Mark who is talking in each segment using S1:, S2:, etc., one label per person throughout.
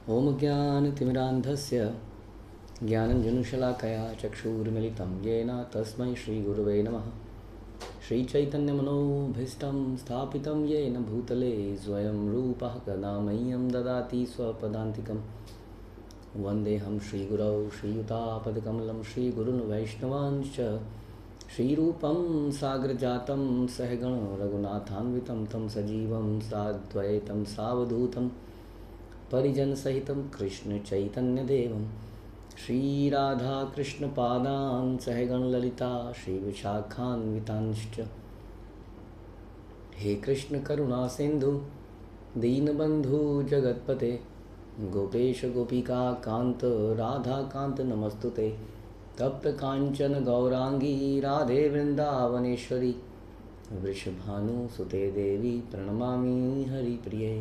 S1: ओम ज्ञानतिमिरान्धस्य ज्ञानञ्जनशलाकया चक्षुर्मिलितं येन तस्मै श्रीगुरवे नमः। श्रीचैतन्यमनोभीष्टं स्थापितं येन भूतले स्वयं रूपः कदा मह्यं ददाति स्वपदान्तिकं। वन्देऽहं श्रीगुरौ श्रीयुतापदकमलं श्रीगुरून् वैष्णवांश्च श्रीरूपं साग्रजातं सहगण रघुनाथान्वितं तं सजीवं साद्वैतं सावधूतं परिजनसहितं कृष्णचैतन्यदेवं श्रीराधाकृष्णपादान् सहगणललिता श्रीविशाखान्वितांश्च। हे कृष्ण करुणा सिंधु दीनबंधु जगत्पते गोपेश गोपिका कांत राधा कांत नमस्तुते। तप्त कांचन गौरांगी राधे वृंदावनेश्वरी वृषभानुसुते देवी प्रणमामि हरिप्रिये।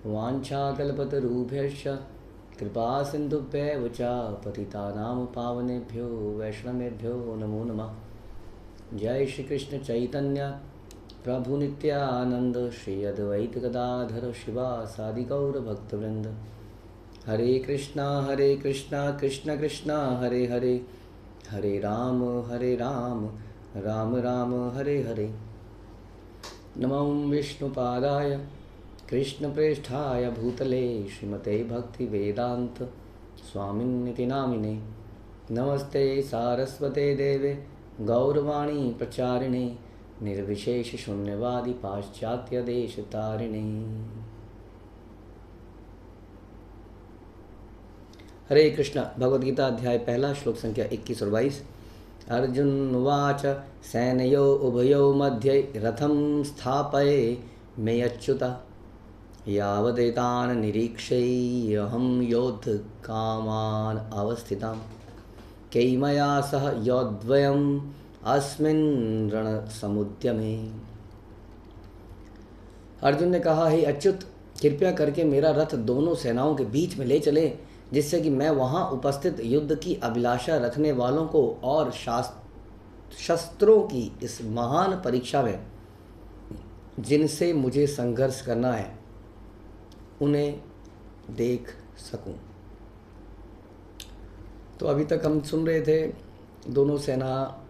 S1: वाञ्छाकल्पतरुभ्यश्च कृपा सिन्धुभ्यैव च पतितानां पावनेभ्यो वैष्णवेभ्यो नमो नमः। जय श्री कृष्ण चैतन्य प्रभु नित्यानंद श्री अद्वैत गदाधर शिवासादि गौर भक्तवृंद। हरे कृष्णा कृष्ण कृष्णा हरे हरे हरे राम राम राम हरे हरे। नमो विष्णुपादाय कृष्णप्रेष्ठाय भूतले श्रीमते भक्तिवेदांत स्वामिन्निति नामिने। नमस्ते सारस्वते देवे गौरवाणी प्रचारिणे निर्विशेष शून्यवादी पाश्चात्य देश तारिणे। हरे कृष्ण। भगवद्गीता अध्याय पहला श्लोक संख्या 21 और 22। अर्जुन उवाच सैनयो उभयो मध्ये रथं स्थापये मे अच्युता यावदेतान् निरीक्षेऽहं योद्धकामान् अवस्थिताम् कैमया सह योद्धव्यम् अस्मिन् रणसमुद्यमे। अर्जुन ने कहा, हे अच्युत, कृपया करके मेरा रथ दोनों सेनाओं के बीच में ले चले, जिससे कि मैं वहां उपस्थित युद्ध की अभिलाषा रखने वालों को और शस्त्रों की इस महान परीक्षा में जिनसे मुझे संघर्ष करना है उन्हें देख सकूं। तो अभी तक हम सुन रहे थे दोनों सेना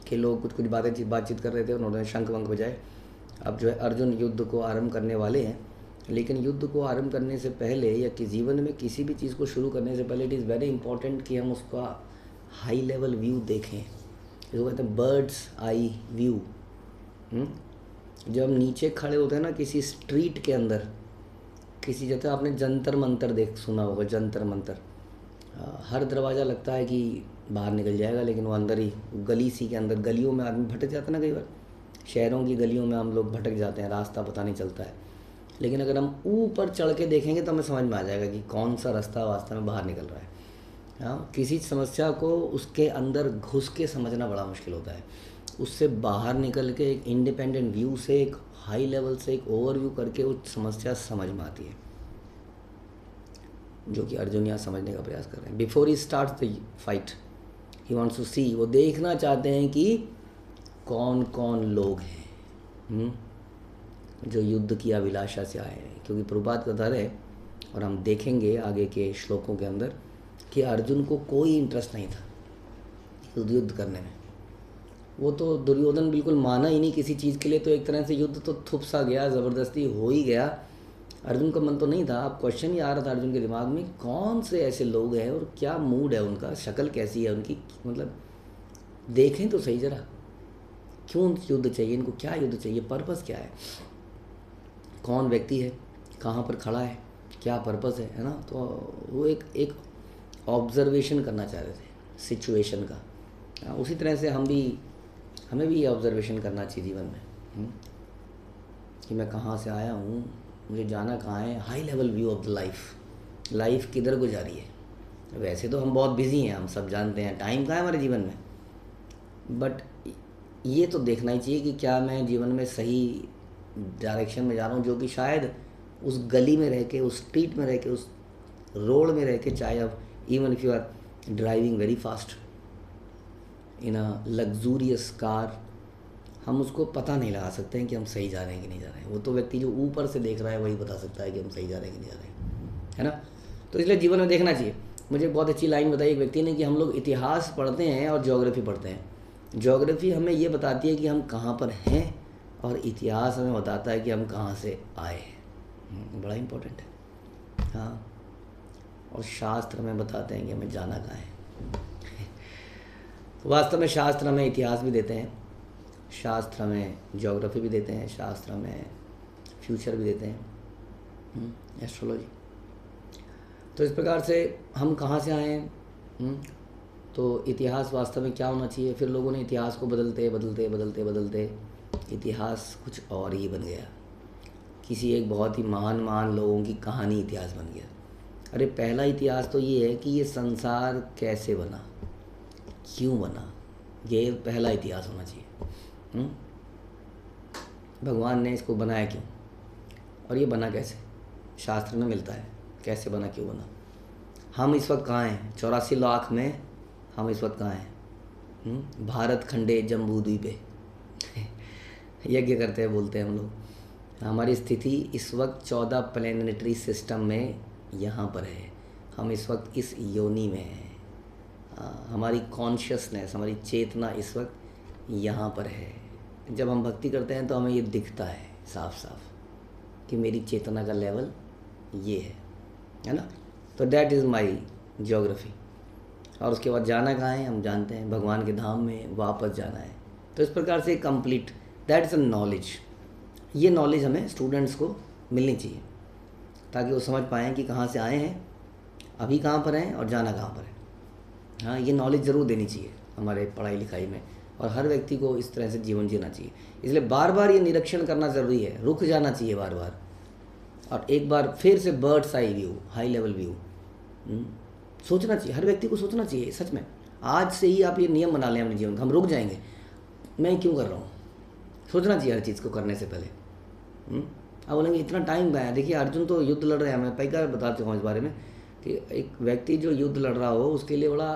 S1: के लोग कुछ बातचीत कर रहे थे, उन्होंने शंख वंख बजाए। अब जो है अर्जुन युद्ध को आरंभ करने वाले हैं, लेकिन युद्ध को आरंभ करने से पहले या कि जीवन में किसी भी चीज़ को शुरू करने से पहले इट इज़ वेरी इंपॉर्टेंट कि हम उसका हाई लेवल व्यू देखें। इसको कहते हैं बर्ड्स आई व्यू। जब हम नीचे खड़े होते हैं ना किसी स्ट्रीट के अंदर, किसी जैसे आपने जंतर मंतर सुना होगा, जंतर मंतर। हर दरवाज़ा लगता है कि बाहर निकल जाएगा, लेकिन वो अंदर ही गली सी के अंदर, गलियों में आदमी भटक जाता है ना कई बार। शहरों की गलियों में हम लोग भटक जाते हैं, रास्ता पता नहीं चलता है। लेकिन अगर हम ऊपर चढ़ के देखेंगे तो हमें समझ में आ जाएगा कि कौन सा रास्ता वास्तव में बाहर निकल रहा है। हाँ, किसी समस्या को उसके अंदर घुस के समझना बड़ा मुश्किल होता है। उससे बाहर निकल के एक इंडिपेंडेंट व्यू से, एक हाई लेवल से, एक ओवरव्यू करके उस समस्या समझ में आती है, जो कि अर्जुन यहाँ समझने का प्रयास कर रहे हैं। Before he starts the fight he wants to see, वो देखना चाहते हैं कि कौन कौन लोग हैं जो युद्ध की अभिलाषा से आए हैं। क्योंकि प्रभुपाद का दर है, और हम देखेंगे आगे के श्लोकों के अंदर कि अर्जुन को कोई इंटरेस्ट नहीं था युद्ध करने में। वो तो दुर्योधन बिल्कुल माना ही नहीं किसी चीज़ के लिए, तो एक तरह से युद्ध तो थुप सा गया, ज़बरदस्ती हो ही गया। अर्जुन का मन तो नहीं था। अब क्वेश्चन ही आ रहा था अर्जुन के दिमाग में, कौन से ऐसे लोग हैं और क्या मूड है उनका, शक्ल कैसी है उनकी, मतलब देखें तो सही जरा, क्यों युद्ध चाहिए इनको, क्या युद्ध चाहिए, पर्पस क्या है, कौन व्यक्ति है, कहाँ पर खड़ा है, क्या पर्पस है ना। तो वो एक ऑब्जर्वेशन करना चाह रहे थे सिचुएशन का। उसी तरह से हमें भी ऑब्जर्वेशन करना चाहिए जीवन में कि मैं कहाँ से आया हूँ, मुझे जाना कहाँ है। High level view of the life किधर को जा रही है। वैसे तो हम बहुत बिजी हैं, हम सब जानते हैं, टाइम कहाँ है हमारे जीवन में, बट ये तो देखना ही चाहिए कि क्या मैं जीवन में सही डायरेक्शन में जा रहा हूँ, जो कि शायद उस गली में रह के, उस स्ट्रीट में रह के, उस रोड में रह के, चाहे अब even if you are driving very fast in a luxurious car हम उसको पता नहीं लगा सकते हैं कि हम सही जा रहे हैं कि नहीं जा रहे हैं। वो तो व्यक्ति जो ऊपर से देख रहा है वही बता सकता है कि हम सही जा रहे हैं कि नहीं जा रहे हैं, है ना। तो इसलिए जीवन में देखना चाहिए। मुझे बहुत अच्छी लाइन बताई एक व्यक्ति ने कि हम लोग इतिहास पढ़ते हैं और ज्योग्राफी पढ़ते हैं। ज्योग्राफी हमें ये बताती है कि हम कहाँ पर हैं और इतिहास हमें बताता है कि हम कहाँ से आए हैं। बड़ा इम्पोर्टेंट है। हाँ, और शास्त्र हमें बताते हैं कि हमें जाना कहाँ है। तो वास्तव में शास्त्र हमें इतिहास भी देते हैं, शास्त्र हमें ज्योग्राफी भी देते हैं, शास्त्र हमें फ्यूचर भी देते हैं, एस्ट्रोलॉजी। तो इस प्रकार से हम कहाँ से आए हैं। तो इतिहास वास्तव में क्या होना चाहिए। फिर लोगों ने इतिहास को बदलते बदलते बदलते बदलते इतिहास कुछ और ही बन गया। किसी एक बहुत ही महान लोगों की कहानी इतिहास बन गया। अरे पहला इतिहास तो ये है कि ये संसार कैसे बना, क्यों बना, ये पहला इतिहास होना चाहिए। भगवान ने इसको बनाया क्यों और ये बना कैसे, शास्त्र में मिलता है कैसे बना, क्यों बना। हम इस वक्त कहाँ हैं, 84 लाख में हम इस वक्त कहाँ हैं। भारत खंडे जम्बू द्वीपे यज्ञ करते हैं, बोलते हैं हम लोग। हमारी स्थिति इस वक्त 14 प्लैनेटरी सिस्टम में यहाँ पर है। हम इस वक्त इस योनि में हैं। हमारी कॉन्शियसनेस, हमारी चेतना इस वक्त यहाँ पर है। जब हम भक्ति करते हैं तो हमें ये दिखता है साफ साफ कि मेरी चेतना का लेवल ये है ना। तो दैट इज़ माई ज्योग्राफी। और उसके बाद जाना कहाँ है, हम जानते हैं भगवान के धाम में वापस जाना है। तो इस प्रकार से complete that is a knowledge. ये नॉलेज हमें स्टूडेंट्स को मिलनी चाहिए ताकि वो समझ पाएँ कि कहाँ से आए हैं, अभी कहाँ पर हैं और जाना कहाँ पर है। हाँ, ये नॉलेज ज़रूर देनी चाहिए हमारे पढ़ाई लिखाई में, और हर व्यक्ति को इस तरह से जीवन जीना चाहिए। इसलिए बार बार ये निरीक्षण करना ज़रूरी है, रुक जाना चाहिए बार बार, और एक बार फिर से birds eye view, high level view सोचना चाहिए। हर व्यक्ति को सोचना चाहिए सच में। आज से ही आप ये नियम बना लें अपने जीवन का, हम रुक जाएंगे, मैं क्यों कर रहा हूँ। सोचना चाहिए हर चीज़ को करने से पहले। अब बोलेंगे इतना टाइम गया। देखिए अर्जुन तो युद्ध लड़ रहे हैं, मैं कई बार बता चुका हूँ इस बारे में कि एक व्यक्ति जो युद्ध लड़ रहा हो उसके लिए बड़ा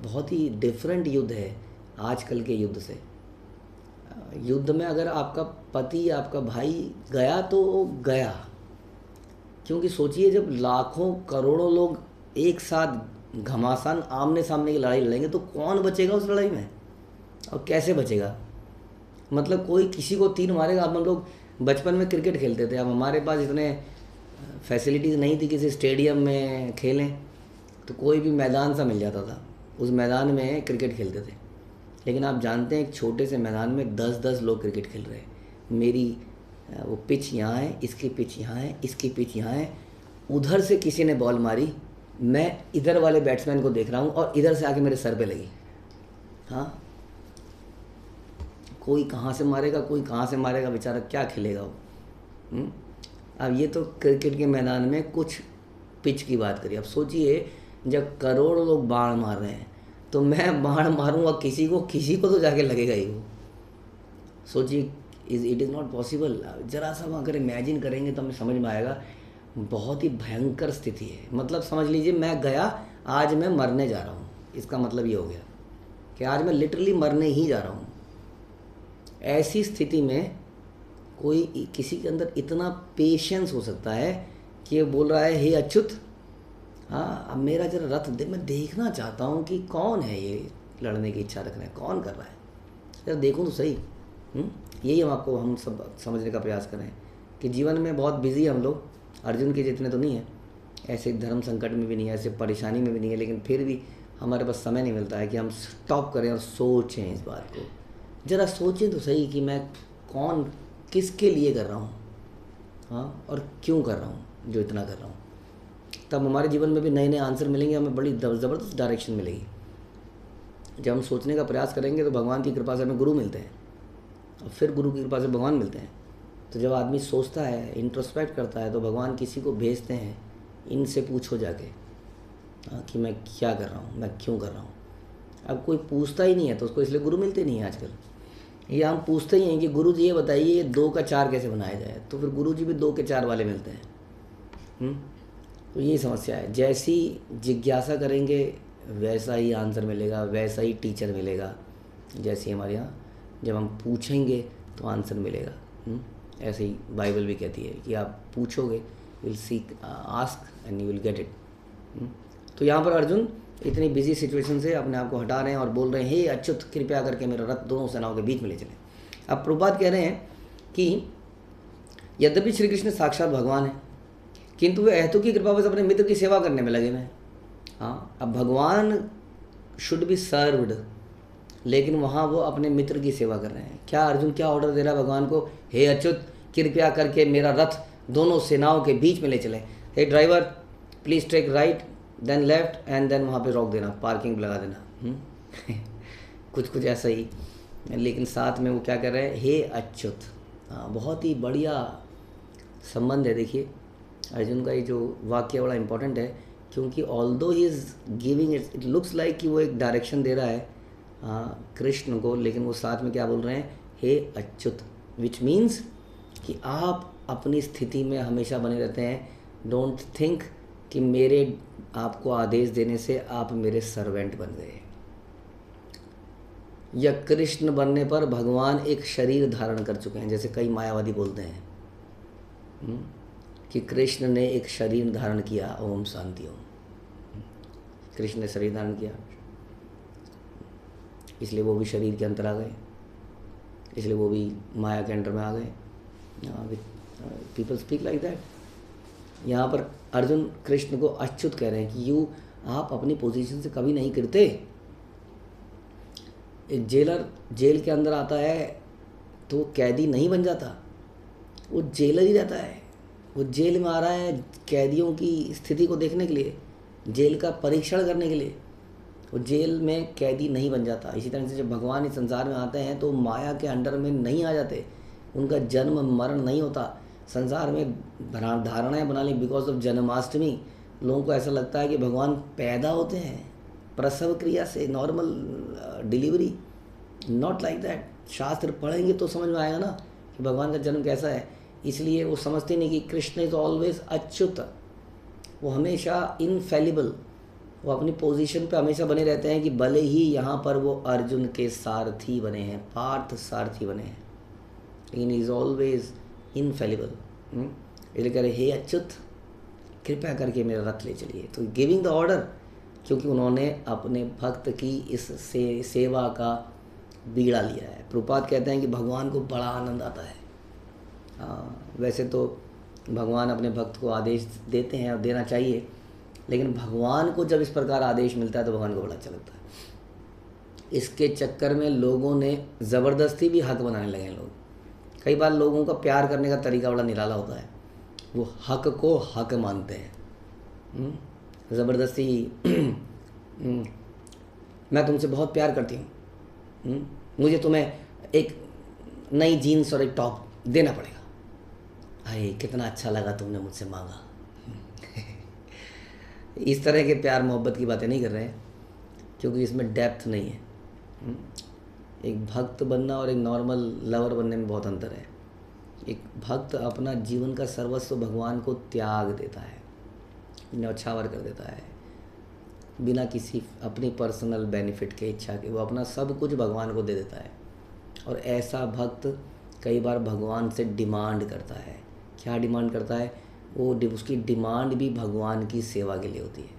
S1: बहुत ही डिफरेंट युद्ध है आजकल के युद्ध से। युद्ध में अगर आपका पति, आपका भाई गया तो गया, क्योंकि सोचिए जब लाखों करोड़ों लोग एक साथ घमासान आमने सामने की लड़ाई लड़ेंगे तो कौन बचेगा उस लड़ाई में और कैसे बचेगा। मतलब कोई किसी को तीर मारेगा। अब हम लोग बचपन में क्रिकेट खेलते थे, अब हमारे पास इतने फैसिलिटीज़ नहीं थी किसी स्टेडियम में खेलें, तो कोई भी मैदान सा मिल जाता था, उस मैदान में क्रिकेट खेलते थे। लेकिन आप जानते हैं एक छोटे से मैदान में 10-10 लोग क्रिकेट खेल रहे हैं। मेरी वो पिच यहाँ है, इसकी पिच यहाँ है, इसकी पिच यहाँ है, उधर से किसी ने बॉल मारी, मैं इधर वाले बैट्समैन को देख रहा हूँ और इधर से आके मेरे सर पे लगी। हाँ, कोई कहाँ से मारेगा, कोई कहाँ से मारेगा, बेचारा क्या खेलेगा वो। अब ये तो क्रिकेट के मैदान में कुछ पिच की बात करिए। अब सोचिए जब करोड़ों लोग बाण मार रहे हैं तो मैं बाण मारूंगा किसी को तो जाके लगेगा ही वो। सोचिए, इट इज़ नॉट पॉसिबल। ज़रा सा अगर इमेजिन करेंगे तो हमें समझ में आएगा बहुत ही भयंकर स्थिति है। मतलब समझ लीजिए मैं गया, आज मैं मरने जा रहा हूँ, इसका मतलब ये हो गया कि आज मैं लिटरली मरने ही जा रहा हूँ। ऐसी स्थिति में कोई किसी के अंदर इतना पेशेंस हो सकता है कि ये बोल रहा है हे अच्युत, हाँ अब मेरा जरा रथ दे, मैं देखना चाहता हूँ कि कौन है ये लड़ने की इच्छा रख रहा है, कौन कर रहा है, जरा देखूँ तो सही। यही हम सब समझने का प्रयास करें कि जीवन में बहुत बिजी हम लोग, अर्जुन के जितने तो नहीं है, ऐसे धर्म संकट में भी नहीं है, ऐसे परेशानी में भी नहीं है, लेकिन फिर भी हमारे पास समय नहीं मिलता है कि हम स्टॉप करें और सोचें इस बात को। ज़रा सोचें तो सही कि मैं कौन, किसके लिए कर रहा हूँ, हाँ, और क्यों कर रहा हूँ जो इतना कर रहा हूँ। तब हमारे जीवन में भी नए नए आंसर मिलेंगे, हमें बड़ी ज़बरदस्त डायरेक्शन मिलेगी। जब हम सोचने का प्रयास करेंगे तो भगवान की कृपा से हमें गुरु मिलते हैं, और फिर गुरु की कृपा से भगवान मिलते हैं। तो जब आदमी सोचता है, इंट्रोस्पेक्ट करता है, तो भगवान किसी को भेजते हैं, इनसे पूछो जाके कि मैं क्या कर रहा हूँ, मैं क्यों कर रहा हूँ। अब कोई पूछता ही नहीं है तो उसको इसलिए गुरु मिलते नहीं है आजकल। ये हम पूछते ही हैं कि गुरु जी ये बताइए 2 का 4 कैसे बनाया जाए, तो फिर गुरु जी भी 2 के 4 वाले मिलते हैं। तो यही समस्या है। जैसी जिज्ञासा करेंगे वैसा ही आंसर मिलेगा, वैसा ही टीचर मिलेगा। जैसे हमारे यहाँ जब हम पूछेंगे तो आंसर मिलेगा। ऐसे ही बाइबल भी कहती है कि आप पूछोगे, will seek, ask and you will get it. तो यहाँ पर अर्जुन इतनी बिजी सिचुएशन से अपने आप को हटा रहे हैं और बोल रहे हैं, हे अच्युत कृपया करके मेरा रथ दोनों सेनाओं के बीच में ले चले। अब प्रभुपाद कह रहे हैं कि यद्यपि श्री कृष्ण साक्षात भगवान है, किंतु वे अहेतुक की कृपा बस अपने मित्र की सेवा करने में लगे हुए हैं। हाँ, अब भगवान शुड बी सर्व्ड, लेकिन वहाँ वो अपने मित्र की सेवा कर रहे हैं। क्या अर्जुन क्या ऑर्डर दे रहा है भगवान को? हे अच्युत कृपया करके मेरा रथ दोनों सेनाओं के बीच में ले चले। Hey driver please take right then left and then वहाँ पे रोक देना, पार्किंग लगा देना। कुछ कुछ ऐसा ही, लेकिन साथ में वो क्या कर रहे हैं? हे अच्युत। हाँ, बहुत ही बढ़िया संबंध है। देखिए अर्जुन का ये जो वाक्य बड़ा इंपॉर्टेंट है, क्योंकि although he is giving it looks like कि वो एक डायरेक्शन दे रहा है कृष्ण को, लेकिन वो साथ में क्या बोल रहे हैं? हे अच्युत, विच मीन्स कि आप अपनी स्थिति में हमेशा बने रहते हैं। डोंट थिंक कि मेरे आपको आदेश देने से आप मेरे सर्वेंट बन गए। या कृष्ण बनने पर भगवान एक शरीर धारण कर चुके हैं, जैसे कई मायावादी बोलते हैं कि कृष्ण ने एक शरीर धारण किया। ओम शांति ओम। कृष्ण ने शरीर धारण किया, इसलिए वो भी शरीर के अंतर आ गए, इसलिए वो भी माया के अंडर में आ गए। People speak like that. यहाँ पर अर्जुन कृष्ण को अच्युत कह रहे हैं कि आप अपनी पोजीशन से कभी नहीं गिरते। एक जेलर जेल के अंदर आता है तो कैदी नहीं बन जाता, वो जेलर ही रहता है। वो जेल में आ रहा है कैदियों की स्थिति को देखने के लिए, जेल का परीक्षण करने के लिए। वो जेल में कैदी नहीं बन जाता। इसी तरह से जब भगवान इस संसार में आते हैं तो माया के अंडर में नहीं आ जाते, उनका जन्म मरण नहीं होता। संसार में धारणाएँ बना ली बिकॉज ऑफ जन्माष्टमी। लोगों को ऐसा लगता है कि भगवान पैदा होते हैं प्रसव क्रिया से, normal delivery. Not like that. शास्त्र पढ़ेंगे तो समझ में आएगा ना कि भगवान का जन्म कैसा है। इसलिए वो समझते नहीं कि कृष्ण इज ऑलवेज अच्युत, वो हमेशा इनफेलिबल, वो अपनी पोजीशन पे हमेशा बने रहते हैं कि भले ही यहाँ पर वो अर्जुन के सारथी बने हैं, पार्थ सारथी बने हैं, लेकिन इज ऑलवेज इनफेलिबल। इसलिए कह रहे हे अच्युत कृपया करके मेरा रथ ले चलिए। तो गिविंग द ऑर्डर, क्योंकि उन्होंने अपने भक्त की इस सेवा का बीड़ा लिया है। प्रभुपाद कहते हैं कि भगवान को बड़ा आनंद आता है। वैसे तो भगवान अपने भक्त को आदेश देते हैं और देना चाहिए, लेकिन भगवान को जब इस प्रकार आदेश मिलता है तो भगवान को बड़ा अच्छा लगता है। इसके चक्कर में लोगों ने ज़बरदस्ती भी हक बनाने लगे हैं। लोग कई बार लोगों का प्यार करने का तरीका बड़ा निराला होता है, वो हक को हक मानते हैं। ज़बरदस्ती मैं तुमसे बहुत प्यार करती हूँ, मुझे तुम्हें एक नई जीन्स और एक टॉप देना पड़ेगा। अरे कितना अच्छा लगा तुमने मुझसे मांगा। इस तरह के प्यार मोहब्बत की बातें नहीं कर रहे हैं, क्योंकि इसमें डेप्थ नहीं है। एक भक्त बनना और एक नॉर्मल लवर बनने में बहुत अंतर है। एक भक्त अपना जीवन का सर्वस्व भगवान को त्याग देता है, न्यौछावर कर देता है, बिना किसी अपनी पर्सनल बेनिफिट के इच्छा के वो अपना सब कुछ भगवान को दे देता है। और ऐसा भक्त कई बार भगवान से डिमांड करता है। क्या डिमांड करता है? वो उसकी डिमांड भी भगवान की सेवा के लिए होती है।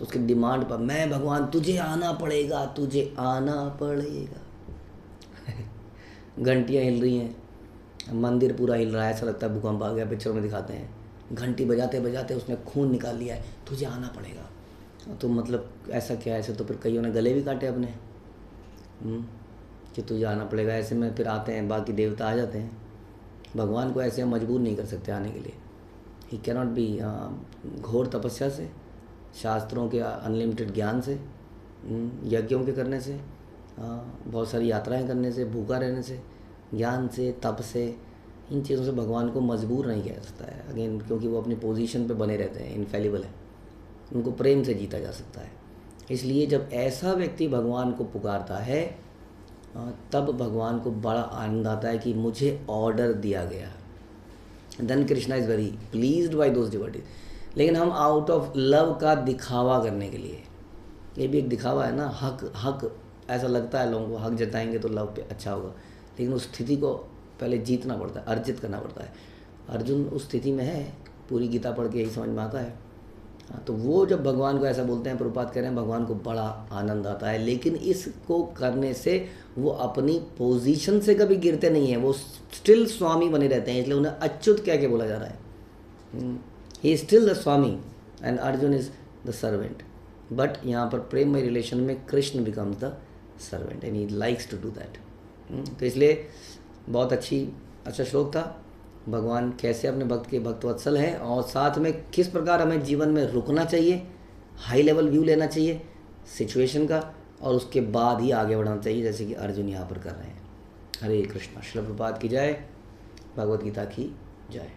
S1: उसकी डिमांड पर मैं भगवान तुझे आना पड़ेगा, तुझे आना पड़ेगा। घंटियाँ हिल रही हैं, मंदिर पूरा हिल रहा है, ऐसा लगता है भूकंप आ गया। पिक्चर में दिखाते हैं घंटी बजाते बजाते उसने खून निकाल लिया है, तुझे आना पड़ेगा। तो मतलब ऐसा क्या है? ऐसे तो फिर कईयों ने गले भी काटे अपने कि तुझे आना पड़ेगा। ऐसे में फिर आते हैं बाकी देवता आ जाते हैं। भगवान को ऐसे मजबूर नहीं कर सकते आने के लिए। ही कैनॉट बी घोर तपस्या से, शास्त्रों के अनलिमिटेड ज्ञान से, यज्ञों के करने से, बहुत सारी यात्राएं करने से, भूखा रहने से, ज्ञान से, तप से, इन चीज़ों से भगवान को मजबूर नहीं किया जा सकता है। अगेन क्योंकि वो अपनी पोजीशन पे बने रहते हैं, इनफेलिबल है, उनको प्रेम से जीता जा सकता है। इसलिए जब ऐसा व्यक्ति भगवान को पुकारता है तब भगवान को बड़ा आनंद आता है कि मुझे ऑर्डर दिया गया। Then Krishna is very pleased by those devotees. लेकिन हम आउट ऑफ लव का दिखावा करने के लिए, ये भी एक दिखावा है ना, हक ऐसा लगता है लोगों को, हक जताएंगे तो लव पे अच्छा होगा, लेकिन उस स्थिति को पहले जीतना पड़ता है, अर्जित करना पड़ता है। अर्जुन उस स्थिति में है, पूरी गीता पढ़ के यही समझ में आता है। हाँ, तो वो जब भगवान को ऐसा बोलते हैं, प्रभुपाद कह रहे हैं भगवान को बड़ा आनंद आता है, लेकिन इसको करने से वो अपनी पोजीशन से कभी गिरते नहीं हैं, वो स्टिल स्वामी बने रहते हैं, इसलिए उन्हें अच्युत कह के बोला जा रहा है। He is still the swami and Arjun is the servant. But यहाँ पर प्रेममय रिलेशन में Krishna becomes the servant and he likes to do that. तो इसलिए बहुत अच्छा श्लोक था। भगवान कैसे अपने भक्त के भक्तवत्सल हैं और साथ में किस प्रकार हमें जीवन में रुकना चाहिए, हाई लेवल व्यू लेना चाहिए सिचुएशन का, और उसके बाद ही आगे बढ़ना चाहिए, जैसे कि अर्जुन यहाँ पर कर रहे हैं। हरे कृष्णा। श्रील प्रभुपाद की जय, भगवद गीता की जय।